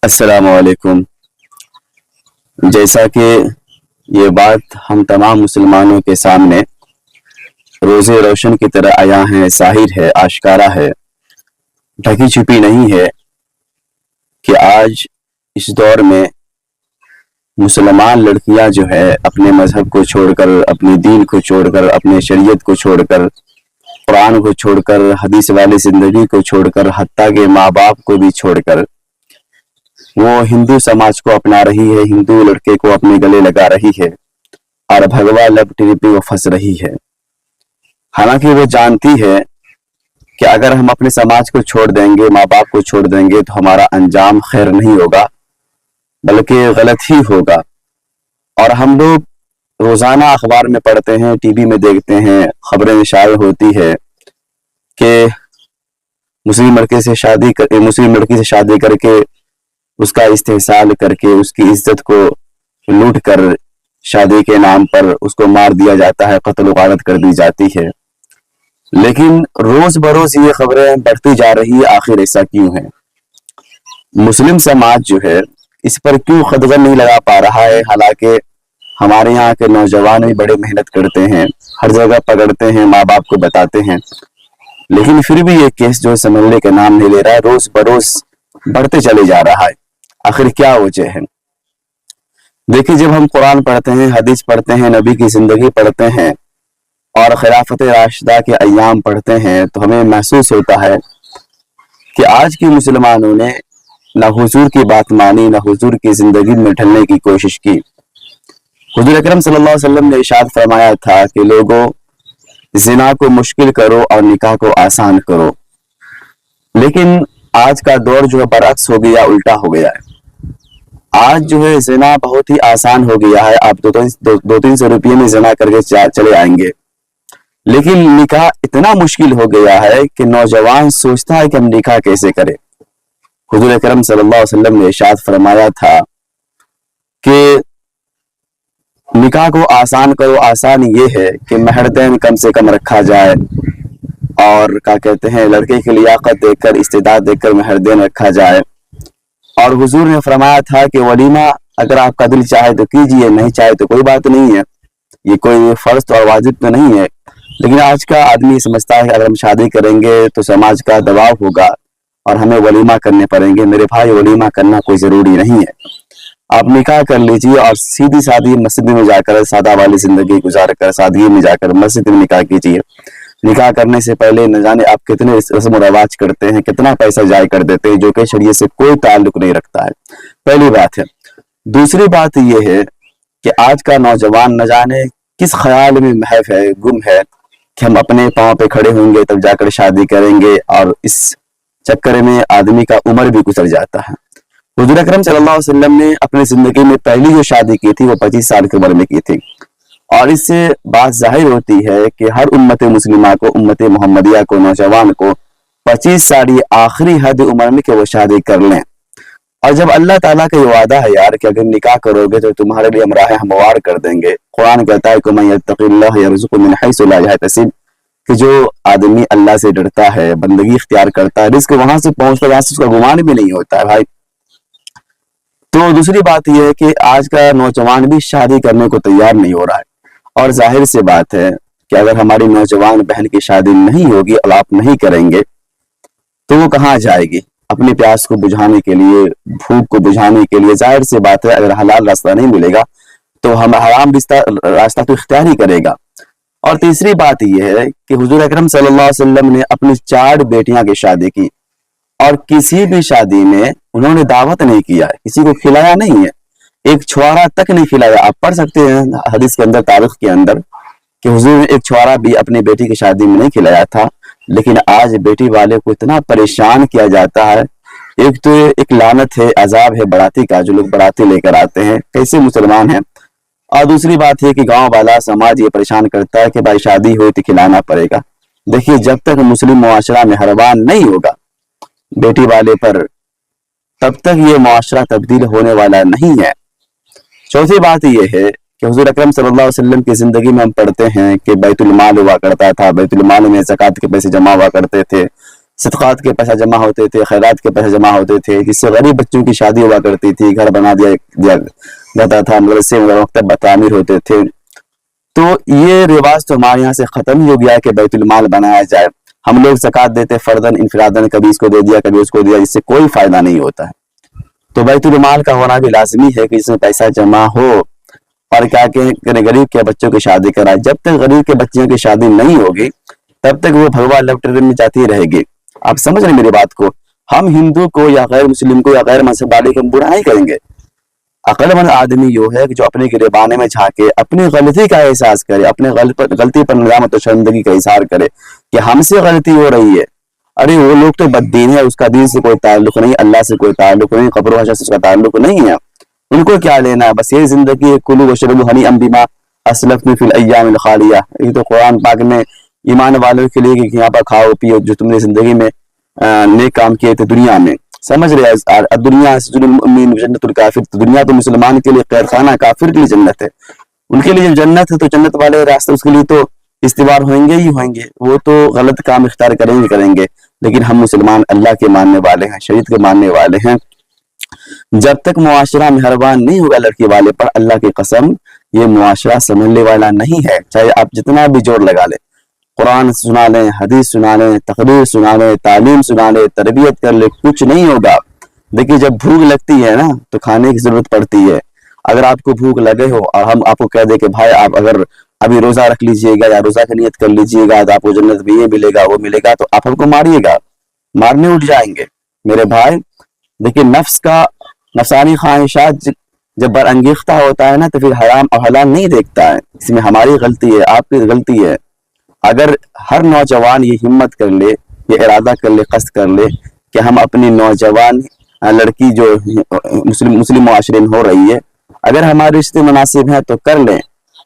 अस्सलाम वालेकुम। जैसा कि ये बात हम तमाम मुसलमानों के सामने रोज़े रोशन की तरह आया है, ज़ाहिर है, आश्कारा है, ढकी छुपी नहीं है कि आज इस दौर में मुसलमान लड़कियां जो है अपने मजहब को छोड़कर, अपने दीन को छोड़कर, अपने शरीयत को छोड़कर, कुरान को छोड़कर, हदीस वाली ज़िंदगी को छोड़कर, हत्ता के माँ बाप को भी छोड़कर वो हिंदू समाज को अपना रही है, हिंदू लड़के को अपने गले लगा रही है और भगवा लब टिरी पे वो फंस रही है। हालांकि वो जानती है कि अगर हम अपने समाज को छोड़ देंगे, माँ बाप को छोड़ देंगे, तो हमारा अंजाम खैर नहीं होगा बल्कि गलत ही होगा। और हम लोग रोजाना अखबार में पढ़ते हैं, टीवी में देखते हैं, खबरें शाये होती है कि मुस्लिम लड़की से शादी करके उसका इस्तेहसाल करके उसकी इज्जत को लूट कर शादी के नाम पर उसको मार दिया जाता है, कत्ल गारत कर दी जाती है। लेकिन रोज बरोज ये खबरें बढ़ती जा रही है, आखिर ऐसा क्यों है? मुस्लिम समाज जो है इस पर क्यों कदगन नहीं लगा पा रहा है? हालांकि हमारे यहाँ के नौजवान भी बड़े मेहनत करते हैं, हर जगह पकड़ते हैं, माँ बाप को बताते हैं, लेकिन फिर भी ये केस जो संभलने का नाम नहीं ले रहा है, रोज बरोज बढ़ते चले जा रहा है। आखिर क्या वजह है? देखिए, जब हम कुरान पढ़ते हैं, हदीस पढ़ते हैं, नबी की जिंदगी पढ़ते हैं और खिलाफत राशिदा के अय्याम पढ़ते हैं, तो हमें महसूस होता है कि आज के मुसलमानों ने न हुजूर की बात मानी, न हुजूर की जिंदगी में ढलने की कोशिश की। हुजूर अकरम सल्लल्लाहु अलैहि वसल्लम ने इरशाद फरमाया था कि लोगों, जिना को मुश्किल करो और निकाह को आसान करो। लेकिन आज का दौर जो है बरअक्स हो गया, उल्टा हो गया है। आज जो है जिना बहुत ही आसान हो गया है, आप दो तीन सौ रुपये में जिना करके चले आएंगे। लेकिन निकाह इतना मुश्किल हो गया है कि नौजवान सोचता है कि हम निकाह कैसे करें। हुजूर अकरम सल्लल्लाहु अलैहि वसल्लम ने इरशाद फरमाया था कि निकाह को आसान करो। आसान ये है कि महरदैन कम से कम रखा जाए और क्या कहते हैं, लड़के की लियाकत देखकर, इस्तेदाद देखकर महरदैन रखा जाए। और हुजूर ने फरमाया था कि वलीमा अगर आपका दिल चाहे तो कीजिए, नहीं चाहे तो कोई बात नहीं है, ये कोई फर्ज और वाजिब तो नहीं है। लेकिन आज का आदमी समझता है अगर हम शादी करेंगे तो समाज का दबाव होगा और हमें वलीमा करने पड़ेंगे। मेरे भाई, वलीमा करना कोई जरूरी नहीं है, आप निकाह कर लीजिए और सीधी सादी मस्जिद में जाकर सादा वाली जिंदगी गुजार कर सादगी में जाकर मस्जिद में निकाह कीजिए। निकाह करने से पहले न जाने आप कितने रस्म और रवाज करते हैं, कितना पैसा जाय कर देते हैं, जो कि शरीयत से कोई ताल्लुक नहीं रखता है। पहली बात है। दूसरी बात यह है कि आज का नौजवान न जाने किस ख्याल में महव है, गुम है कि हम अपने पांव पे खड़े होंगे तब जाकर शादी करेंगे, और इस चक्कर में आदमी का उम्र भी गुजर जाता है। हुजूर अकरम सल्लल्लाहु अलैहि वसल्लम ने अपनी जिंदगी में पहली जो शादी की थी वो 25 साल की उम्र में की थी। और इससे बात जाहिर होती है कि हर उम्मत मुस्लिमा को, उम्मत मोहम्मदिया को, नौजवान को 25 साल ये आखिरी हद उम्र में कि वो शादी कर लें। और जब अल्लाह ताला का ये वादा है यार कि अगर निकाह करोगे तो तुम्हारे लिए हम राह हमवार कर देंगे। कुरान कहता है कि मन यत्तक़िल्लाह यरज़ुक़हु मिन हैसु ला यहतसिब, कि जो आदमी अल्लाह से डरता है, बंदगी इख्तियार करता है, रिज़्क़ वहां से पहुंचता है जहां से उसका गुमान भी नहीं होता है भाई। तो दूसरी बात यह है कि आज का नौजवान भी शादी करने को तैयार नहीं हो रहा है। और जाहिर सी बात है कि अगर हमारी नौजवान बहन की शादी नहीं होगी और आप नहीं करेंगे तो वो कहाँ जाएगी अपनी प्यास को बुझाने के लिए, भूख को बुझाने के लिए? जाहिर सी बात है अगर हलाल रास्ता नहीं मिलेगा तो हम हराम रास्ता तो इख्तियार ही करेगा। और तीसरी बात यह है कि हुजूर अकरम सल्लल्लाहु अलैहि वसल्लम ने अपनी 4 बेटियां की शादी की और किसी भी शादी में उन्होंने दावत नहीं किया, किसी को खिलाया नहीं है, एक छुआरा तक नहीं खिलाया। आप पढ़ सकते हैं हदीस के अंदर, तारीख के अंदर, कि हुजूर ने एक छुआरा भी अपनी बेटी की शादी में नहीं खिलाया था। लेकिन आज बेटी वाले को इतना परेशान किया जाता है। एक तो एक लानत है, अजाब है बाराती का, जो लोग बाराती लेकर आते हैं, कैसे मुसलमान हैं। और दूसरी बात है कि गांव वाला समाज ये परेशान करता है कि भाई शादी हुई तो खिलाना पड़ेगा। देखिए, जब तक मुस्लिम मुआशरा मेहरबान नहीं होगा बेटी वाले पर, तब तक ये मुआशरा तब्दील होने वाला नहीं है। चौथी बात यह है कि हुजूर अकरम सल्लल्लाहु अलैहि वसल्लम की जिंदगी में हम पढ़ते हैं कि बैतुल माल हुआ करता था, बैतुल माल में ज़कात के पैसे जमा हुआ करते थे, صدقات کے پیسہ جمع ہوتے تھے، خیرات کے پیسے جمع ہوتے تھے، جس سے غریب بچوں کی شادی ہوا کرتی تھی، گھر بنا دیا جاتا تھا، مدرسے مکتب تعمیر ہوتے تھے. تو یہ رواج تو ہمارے یہاں سے ختم ہی ہو گیا کہ بیت المال بنایا جائے. ہم لوگ زکوٰۃ دیتے فرداً انفراداً، کبھی اس کو دے دیا کبھی اس کو دیا، جس سے کوئی فائدہ نہیں ہوتا ہے. تو بیت المال کا ہونا بھی لازمی ہے کہ اس میں پیسہ جمع ہو اور کیا کہ غریب کے بچوں کی شادی کرائے. جب تک غریب کے بچوں کی شادی نہیں ہوگی تب تک وہ بھگوا لو ٹرین میں جاتی رہے گی. آپ سمجھ رہے ہیں میری بات کو؟ ہم ہندو کو یا غیر مسلم کو یا غیر مذہب والے کو برا نہیں کریں گے. عقل مند آدمی یہ ہے کہ جو اپنے گریبانے میں جھانکے، اپنی غلطی کا احساس کرے، اپنے غلطی پر ندامت و شرمندگی کا اظہار کرے کہ ہم سے غلطی ہو رہی ہے. ارے وہ لوگ تو بددین ہے، اس کا دین سے کوئی تعلق نہیں، اللہ سے کوئی تعلق نہیں، قبر و حشر سے اس کا تعلق نہیں ہے. ان کو کیا لینا ہے؟ بس یہ زندگی ہے، کلوا واشربوا ہنیئا بما اسلفتم فی الایام الخالیہ. یہ تو قرآن پاک میں ایمان والوں کے لیے کہ یہاں پر کھاؤ پیو جو تم نے زندگی میں نیک کام کیے تھے دنیا میں. سمجھ رہے؟ دنیا سجن المؤمن جنت الکافر. تو دنیا تو مسلمان کے لیے قید خانہ، کافر کے لیے جنت ہے. ان کے لیے جنت ہے تو جنت والے راستے اس کے لیے تو استوار ہوئیں گے ہی ہوئیں گے. وہ تو غلط کام اختیار کریں گے. لیکن ہم مسلمان اللہ کے ماننے والے ہیں، شریعت کے ماننے والے ہیں. جب تک معاشرہ مہربان نہیں ہوگا لڑکی والے پر، اللہ کی قسم یہ معاشرہ سنبھلنے والا نہیں ہے. چاہے آپ جتنا بھی زور لگا لیں، قرآن سنا لیں، حدیث سنا لیں، تقریر سنا لیں، تعلیم سنا لیں، تربیت کر لیں، کچھ نہیں ہوگا. دیکھیے جب بھوک لگتی ہے نا تو کھانے کی ضرورت پڑتی ہے. اگر آپ کو بھوک لگے ہو اور ہم آپ کو کہہ دیں کہ بھائی آپ اگر ابھی روزہ رکھ لیجئے گا یا روزہ کی نیت کر لیجئے گا تو آپ کو جنت بھی یہ ملے گا وہ ملے گا، تو آپ ہم کو ماریے گا، مارنے اٹھ جائیں گے میرے بھائی. دیکھیے نفسانی خواہشات جب برانگیختہ ہوتا ہے نا تو پھر حرام اور حلال نہیں دیکھتا ہے. اس میں ہماری غلطی ہے، آپ کی غلطی ہے. اگر ہر نوجوان یہ ہمت کر لے، یہ ارادہ کر لے، قصد کر لے کہ ہم اپنی نوجوان لڑکی جو مسلم معاشرے میں ہو رہی ہے، اگر ہمارے رشتے مناسب ہیں تو کر لیں.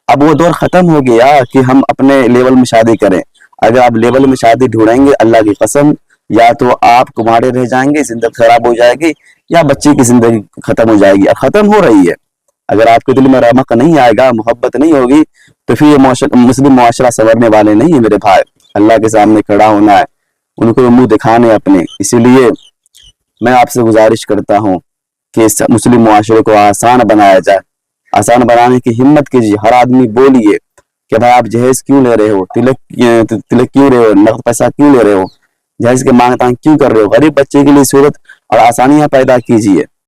اب وہ دور ختم ہو گیا کہ ہم اپنے لیول میں شادی کریں. اگر آپ لیول میں شادی ڈھونڈیں گے، اللہ کی قسم یا تو آپ کمارے رہ جائیں گے، زندگی خراب ہو جائے گی، یا بچے کی زندگی ختم ہو جائے گی. اب ختم ہو رہی ہے. اگر آپ کے دل میں رحمت نہیں آئے گا، محبت نہیں ہوگی، تو پھر یہ مسلم معاشرہ سنورنے والے نہیں ہیں میرے بھائی. اللہ کے سامنے کھڑا ہونا ہے، ان کو منہ دکھانے اپنے. اسی لیے میں آپ سے گزارش کرتا ہوں کہ مسلم معاشرے کو آسان بنایا جائے. آسان بنانے کی ہمت کیجیے. ہر آدمی بولیے کہ بھائی آپ جہیز کیوں لے رہے ہو، تلک کیوں لے رہے ہو، نقد پیسہ کیوں لے رہے ہو، جہیز کے مانگ تانگ کیوں کر رہے ہو. غریب بچے کے لیے صورت اور آسانیاں پیدا کیجیے.